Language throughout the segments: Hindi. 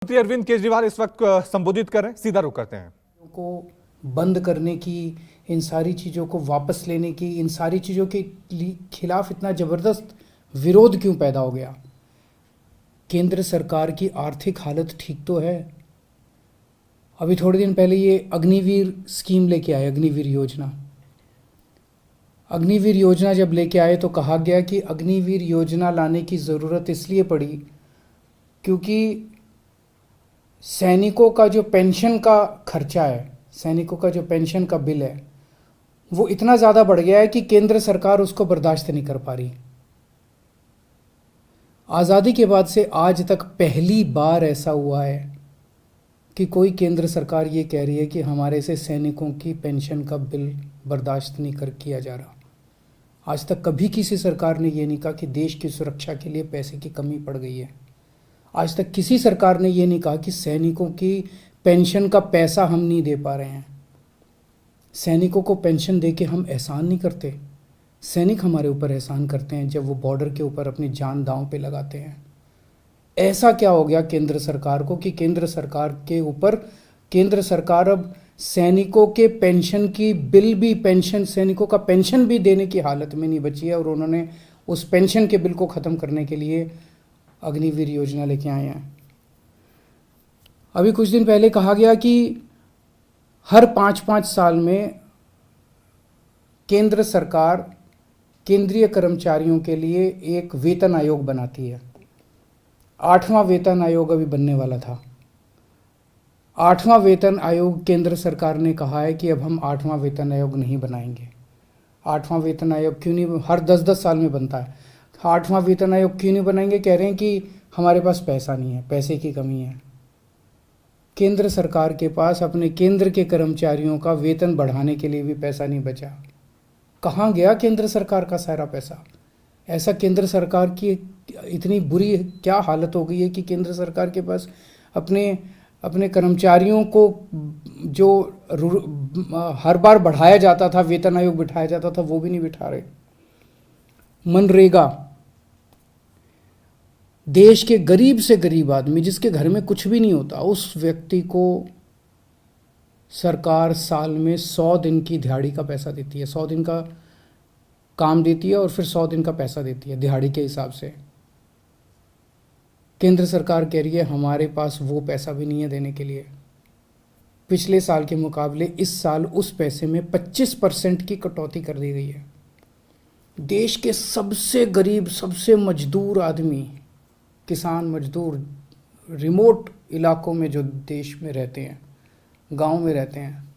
मुख्यमंत्री अरविंद केजरीवाल इस वक्त संबोधित कर रहे हैं, सीधा रुख करते हैं। को बंद करने की, इन सारी चीज़ों को वापस लेने की, इन सारी चीज़ों के खिलाफ इतना ज़बरदस्त विरोध क्यों पैदा हो गया? केंद्र सरकार की आर्थिक हालत ठीक तो है। अभी थोड़े दिन पहले ये अग्निवीर स्कीम लेके आए, अग्निवीर योजना। अग्निवीर योजना जब लेके आए तो कहा गया कि अग्निवीर योजना लाने की ज़रूरत इसलिए पड़ी क्योंकि सैनिकों का जो पेंशन का खर्चा है, सैनिकों का जो पेंशन का बिल है, वो इतना ज़्यादा बढ़ गया है कि केंद्र सरकार उसको बर्दाश्त नहीं कर पा रही। आज़ादी के बाद से आज तक पहली बार ऐसा हुआ है कि कोई केंद्र सरकार ये कह रही है कि हमारे से सैनिकों की पेंशन का बिल बर्दाश्त नहीं कर किया जा रहा। आज तक कभी किसी सरकार ने ये नहीं कहा कि देश की सुरक्षा के लिए पैसे की कमी पड़ गई है। आज तक किसी सरकार ने ये नहीं कहा कि सैनिकों की पेंशन का पैसा हम नहीं दे पा रहे हैं। सैनिकों को पेंशन दे के हम एहसान नहीं करते। सैनिक हमारे ऊपर एहसान करते हैं जब वो बॉर्डर के ऊपर अपनी जान दांव पे लगाते हैं। ऐसा क्या हो गया केंद्र सरकार को कि केंद्र सरकार के ऊपर केंद्र सरकार अब सैनिकों के पेंशन की बिल भी, पेंशन, सैनिकों का पेंशन भी देने की हालत में नहीं बची है और उन्होंने उस पेंशन के बिल को ख़त्म करने के लिए अग्निवीर योजना लेके आए हैं। अभी कुछ दिन पहले कहा गया कि हर 5-5 साल में केंद्र सरकार केंद्रीय कर्मचारियों के लिए एक वेतन आयोग बनाती है। 8वां वेतन आयोग अभी बनने वाला था। 8वां वेतन आयोग, केंद्र सरकार ने कहा है कि अब हम 8वां वेतन आयोग नहीं बनाएंगे। 8वां वेतन आयोग क्यों नहीं? हर 10-10 साल में बनता है। 8वां वेतन आयोग क्यों नहीं बनाएंगे? कह रहे हैं कि हमारे पास पैसा नहीं है, पैसे की कमी है। केंद्र सरकार के पास अपने केंद्र के कर्मचारियों का वेतन बढ़ाने के लिए भी पैसा नहीं बचा। कहाँ गया केंद्र सरकार का सारा पैसा? ऐसा केंद्र सरकार की इतनी बुरी क्या हालत हो गई है कि केंद्र सरकार के पास अपने कर्मचारियों को जो हर बार बढ़ाया जाता था, वेतन आयोग बिठाया जाता था, वो भी नहीं बिठा रहे। मनरेगा, देश के गरीब से गरीब आदमी जिसके घर में कुछ भी नहीं होता, उस व्यक्ति को सरकार साल में 100 दिन की दिहाड़ी का पैसा देती है। 100 दिन का काम देती है और फिर 100 दिन का पैसा देती है दिहाड़ी के हिसाब से। केंद्र सरकार कह रही है हमारे पास वो पैसा भी नहीं है देने के लिए। पिछले साल के मुकाबले इस साल उस पैसे में 25% की कटौती कर दी गई है। देश के सबसे गरीब, सबसे मजदूर आदमी, किसान मजदूर, रिमोट इलाकों में जो देश में रहते हैं, गांव में रहते हैं,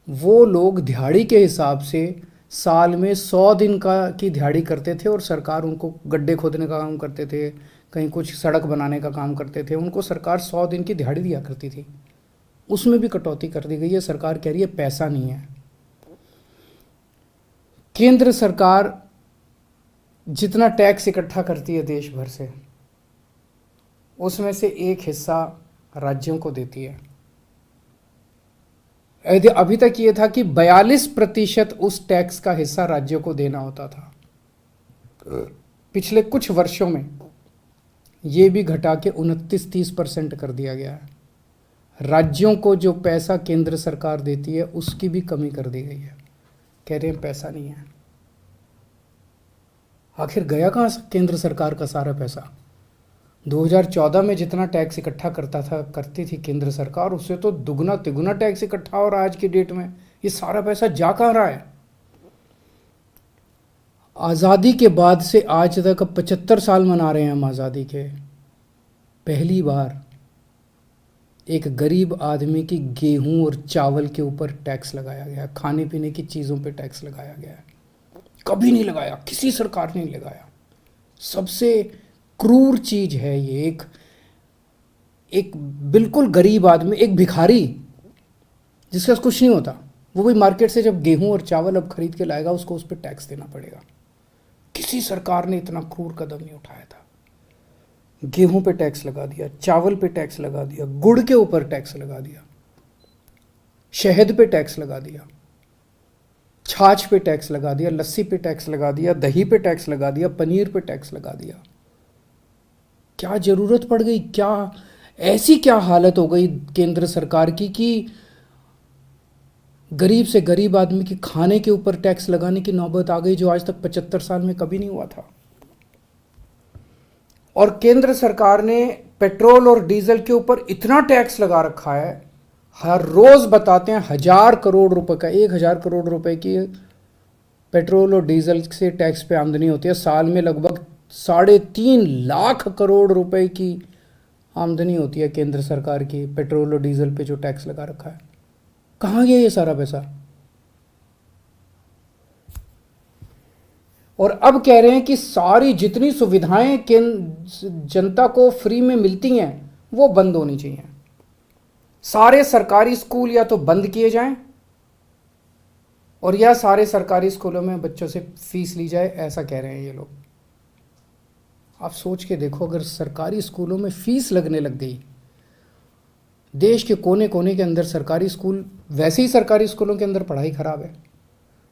वो लोग दिहाड़ी के हिसाब से साल में 100 दिन की दिहाड़ी करते थे और सरकार उनको गड्ढे खोदने का काम करते थे, कहीं कुछ सड़क बनाने का काम करते थे, उनको सरकार 100 दिन की दिहाड़ी दिया करती थी। उसमें भी कटौती कर दी गई है। सरकार कह रही है पैसा नहीं है। केंद्र सरकार जितना टैक्स इकट्ठा करती है देश भर से, उसमें से एक हिस्सा राज्यों को देती है। अभी तक ये था कि 42% उस टैक्स का हिस्सा राज्यों को देना होता था। पिछले कुछ वर्षों में ये भी घटा के 29-30% कर दिया गया है। राज्यों को जो पैसा केंद्र सरकार देती है उसकी भी कमी कर दी गई है। कह रहे हैं पैसा नहीं है। आखिर गया कहाँ केंद्र सरकार का सारा पैसा? 2014 में जितना टैक्स इकट्ठा करती थी केंद्र सरकार, उससे तो दुगना तिगुना टैक्स इकट्ठा हो रहा है आज की डेट में। ये सारा पैसा जा कहाँ रहा है? आज़ादी के बाद से आज तक 75 साल मना रहे हैं हम आज़ादी के। पहली बार एक गरीब आदमी की गेहूं और चावल के ऊपर टैक्स लगाया गया, खाने पीने की चीज़ों पे टैक्स लगाया गया है। कभी नहीं लगाया, किसी सरकार ने नहीं लगाया। सबसे क्रूर चीज़ है ये। एक बिल्कुल गरीब आदमी, एक भिखारी जिसके पास कुछ नहीं होता, वो भी मार्केट से जब गेहूं और चावल अब खरीद के लाएगा, उसको उस पर टैक्स देना पड़ेगा। किसी सरकार ने इतना क्रूर कदम नहीं उठाया था। गेहूं पे टैक्स लगा दिया, चावल पे टैक्स लगा दिया, गुड़ के ऊपर टैक्स लगा दिया, शहद पे टैक्स लगा दिया, छाछ पे टैक्स लगा दिया, लस्सी पे टैक्स लगा दिया, दही पे टैक्स लगा दिया, पनीर पे टैक्स लगा दिया। क्या ज़रूरत पड़ गई? क्या ऐसी क्या हालत हो गई केंद्र सरकार की कि गरीब से गरीब आदमी के खाने के ऊपर टैक्स लगाने की नौबत आ गई, जो आज तक 75 साल में कभी नहीं हुआ था। और केंद्र सरकार ने पेट्रोल और डीजल के ऊपर इतना टैक्स लगा रखा है, हर रोज बताते हैं 1,000 करोड़ रुपए का, 1,000 करोड़ रुपए की पेट्रोल और डीजल से टैक्स पे आमदनी होती है। साल में लगभग 3.5 लाख करोड़ रुपए की आमदनी होती है केंद्र सरकार की पेट्रोल और डीजल पे जो टैक्स लगा रखा है। कहाँ गया ये सारा पैसा? और अब कह रहे हैं कि सारी जितनी सुविधाएं जनता को फ्री में मिलती हैं वो बंद होनी चाहिए। सारे सरकारी स्कूल या तो बंद किए जाएं और या सारे सरकारी स्कूलों में बच्चों से फीस ली जाए, ऐसा कह रहे हैं ये लोग। आप सोच के देखो, अगर सरकारी स्कूलों में फीस लगने लग गई, देश के कोने कोने के अंदर सरकारी स्कूल, वैसे ही सरकारी स्कूलों के अंदर पढ़ाई खराब है,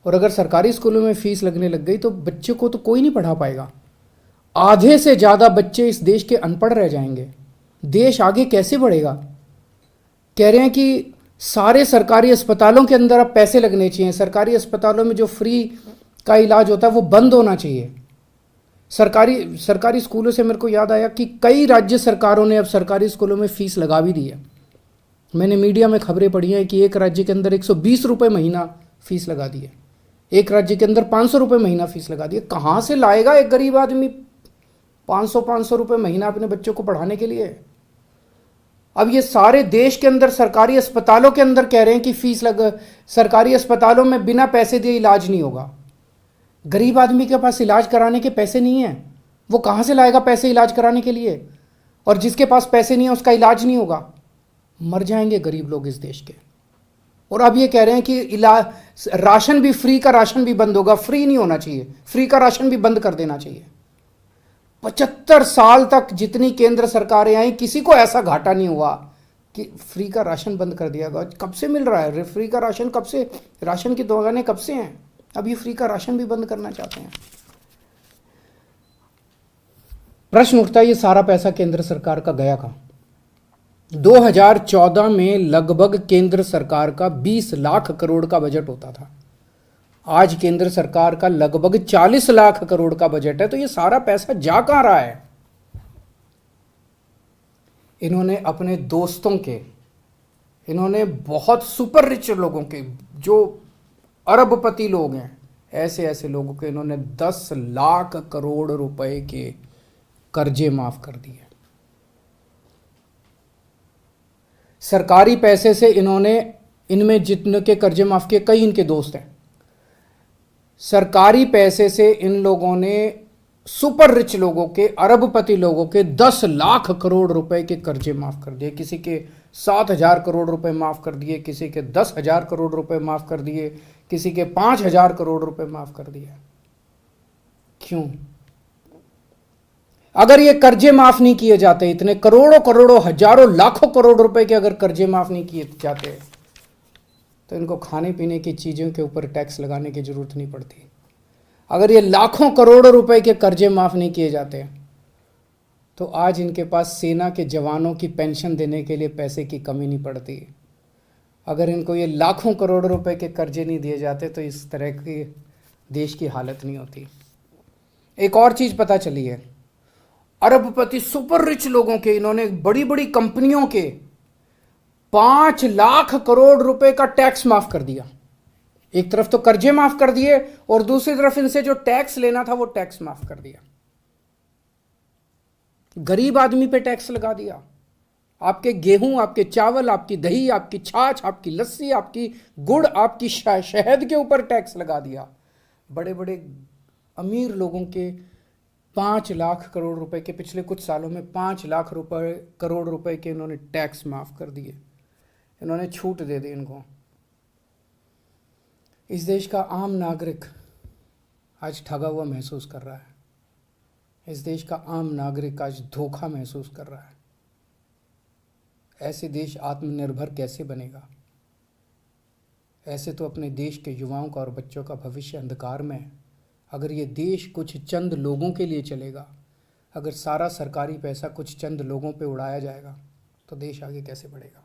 और अगर सरकारी स्कूलों में फीस लगने लग गई तो बच्चे को तो कोई नहीं पढ़ा पाएगा। आधे से ज़्यादा बच्चे इस देश के अनपढ़ रह जाएंगे। देश आगे कैसे बढ़ेगा? कह रहे हैं कि सारे सरकारी अस्पतालों के अंदर अब पैसे लगने चाहिए। सरकारी अस्पतालों में जो फ्री का इलाज होता है वो बंद होना चाहिए। सरकारी स्कूलों से मेरे को याद आया कि कई राज्य सरकारों ने अब सरकारी स्कूलों में फीस लगा भी दी है। मैंने मीडिया में खबरें पढ़ी हैं कि एक राज्य के अंदर 120 रुपये महीना फीस लगा दी है, एक राज्य के अंदर 500 रुपये महीना फीस लगा दी है। कहाँ से लाएगा एक गरीब आदमी 500 रुपये महीना अपने बच्चों को पढ़ाने के लिए? अब ये सारे देश के अंदर सरकारी अस्पतालों के अंदर कह रहे हैं कि सरकारी अस्पतालों में बिना पैसे दिए इलाज नहीं होगा। गरीब आदमी के पास इलाज कराने के पैसे नहीं है, वो कहाँ से लाएगा पैसे इलाज कराने के लिए? और जिसके पास पैसे नहीं है उसका इलाज नहीं होगा। मर जाएंगे गरीब लोग इस देश के। और अब ये कह रहे हैं कि राशन भी, फ्री का राशन भी बंद होगा। फ्री नहीं होना चाहिए, फ्री का राशन भी बंद कर देना चाहिए। 75 साल तक जितनी केंद्र सरकारें आई, किसी को ऐसा घाटा नहीं हुआ कि फ्री का राशन बंद कर दिया गया। कब से मिल रहा है फ्री का राशन? कब से राशन की दुकानें कब से हैं? अब ये फ्री का राशन भी बंद करना चाहते हैं। प्रश्न उठता है, ये सारा पैसा केंद्र सरकार का गया कहाँ? 2014 में लगभग केंद्र सरकार का 20 लाख करोड़ का बजट होता था। आज केंद्र सरकार का लगभग 40 लाख करोड़ का बजट है। तो ये सारा पैसा जा कहाँ रहा है? इन्होंने अपने दोस्तों के, इन्होंने बहुत सुपर रिच लोगों के, जो अरबपति लोग हैं, ऐसे ऐसे लोगों के इन्होंने 10 लाख करोड़ रुपए के कर्जे माफ कर दिए। सरकारी पैसे से इन्होंने, इनमें जितने के कर्जे माफ किए, कई इनके दोस्त हैं। सरकारी पैसे से इन लोगों ने सुपर रिच लोगों के, अरबपति लोगों के 10 लाख करोड़ रुपए के कर्जे माफ कर दिए। किसी के 7,000 करोड़ रुपए माफ कर दिए, किसी के 10,000 करोड़ रुपए माफ कर दिए, किसी के 5,000 करोड़ रुपए माफ कर दिए। क्यों? अगर ये कर्जे माफ नहीं किए जाते, इतने करोड़ों करोड़ों, हजारों लाखों करोड़ रुपए के अगर कर्जे माफ नहीं किए जाते, तो इनको खाने पीने की चीज़ों के ऊपर टैक्स लगाने की ज़रूरत नहीं पड़ती। अगर ये लाखों करोड़ों रुपए के कर्जे माफ़ नहीं किए जाते, तो आज इनके पास सेना के जवानों की पेंशन देने के लिए पैसे की कमी नहीं पड़ती। अगर इनको ये लाखों करोड़ रुपए के कर्जे नहीं दिए जाते, तो इस तरह की देश की हालत नहीं होती। एक और चीज़ पता चली है, अरबपति सुपर रिच लोगों के, इन्होंने बड़ी बड़ी कंपनियों के 5 लाख करोड़ रुपए का टैक्स माफ कर दिया। एक तरफ तो कर्जे माफ कर दिए और दूसरी तरफ इनसे जो टैक्स लेना था वो टैक्स माफ कर दिया। गरीब आदमी पे टैक्स लगा दिया। आपके गेहूं, आपके चावल, आपकी दही, आपकी छाछ, आपकी लस्सी, आपकी गुड़, आपकी शहद के ऊपर टैक्स लगा दिया। बड़े बड़े अमीर लोगों के 5 लाख करोड़ रुपए के, पिछले कुछ सालों में 5 लाख करोड़ रुपए के इन्होंने टैक्स माफ कर दिए। इन्होंने छूट दे दी इनको। इस देश का आम नागरिक आज ठगा हुआ महसूस कर रहा है। इस देश का आम नागरिक आज धोखा महसूस कर रहा है। ऐसे देश आत्मनिर्भर कैसे बनेगा? ऐसे तो अपने देश के युवाओं का और बच्चों का भविष्य अंधकार में है। अगर ये देश कुछ चंद लोगों के लिए चलेगा, अगर सारा सरकारी पैसा कुछ चंद लोगों पे उड़ाया जाएगा, तो देश आगे कैसे बढ़ेगा।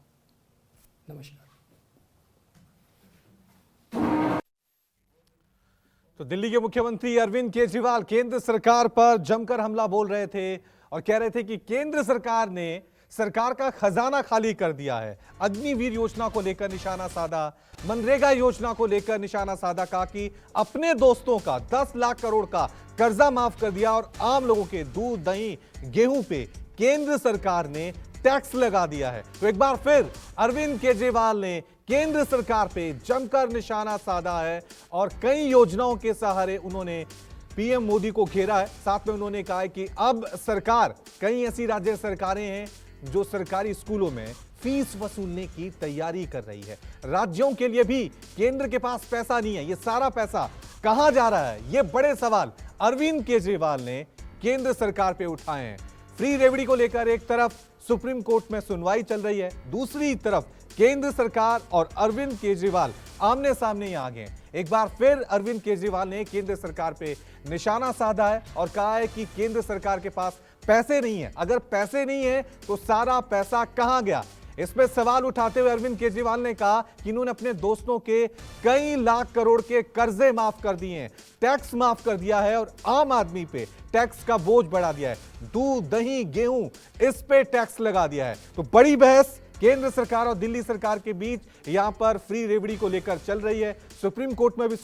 नमस्कार। तो दिल्ली के मुख्यमंत्री अरविंद केजरीवाल केंद्र सरकार पर जमकर हमला बोल रहे थे और कह रहे थे कि केंद्र सरकार ने सरकार का खजाना खाली कर दिया है। अग्निवीर योजना को लेकर निशाना साधा, मनरेगा योजना को लेकर निशाना साधा, कहा कि अपने दोस्तों का 10 लाख करोड़ का कर्जा माफ कर दिया और आम लोगों के दूध, दही, गेहूं पे केंद्र सरकार ने टैक्स लगा दिया है। तो एक बार फिर अरविंद केजरीवाल ने केंद्र सरकार पे जमकर निशाना साधा है और कई योजनाओं के सहारे उन्होंने पीएम मोदी को घेरा है। साथ में उन्होंने कहा है कि अब सरकार, कई ऐसी राज्य सरकारें हैं जो सरकारी स्कूलों में फीस वसूलने की तैयारी कर रही है। राज्यों के लिए भी केंद्र के पास पैसा नहीं है, ये सारा पैसा कहां जा रहा है, ये बड़े सवाल अरविंद केजरीवाल ने केंद्र सरकार पे उठाए हैं। फ्री रेवड़ी को लेकर एक तरफ सुप्रीम कोर्ट में सुनवाई चल रही है, दूसरी तरफ केंद्र सरकार और अरविंद केजरीवाल आमने सामने आ गए। एक बार फिर अरविंद केजरीवाल ने केंद्र सरकार पे निशाना साधा है और कहा है कि केंद्र सरकार के पास पैसे नहीं है। अगर पैसे नहीं है तो सारा पैसा कहां गया, इस पे सवाल उठाते हुए अरविंद केजरीवाल ने कहा कि इन्होंने अपने दोस्तों के कई लाख करोड़ के कर्जे माफ कर दिए हैं, टैक्स माफ कर दिया है और आम आदमी पे टैक्स का बोझ बढ़ा दिया है। दूध, दही, गेहूं, इस पे टैक्स लगा दिया है। तो बड़ी बहस केंद्र सरकार और दिल्ली सरकार के बीच यहां पर फ्री रेवड़ी को लेकर चल रही है। सुप्रीम कोर्ट में भी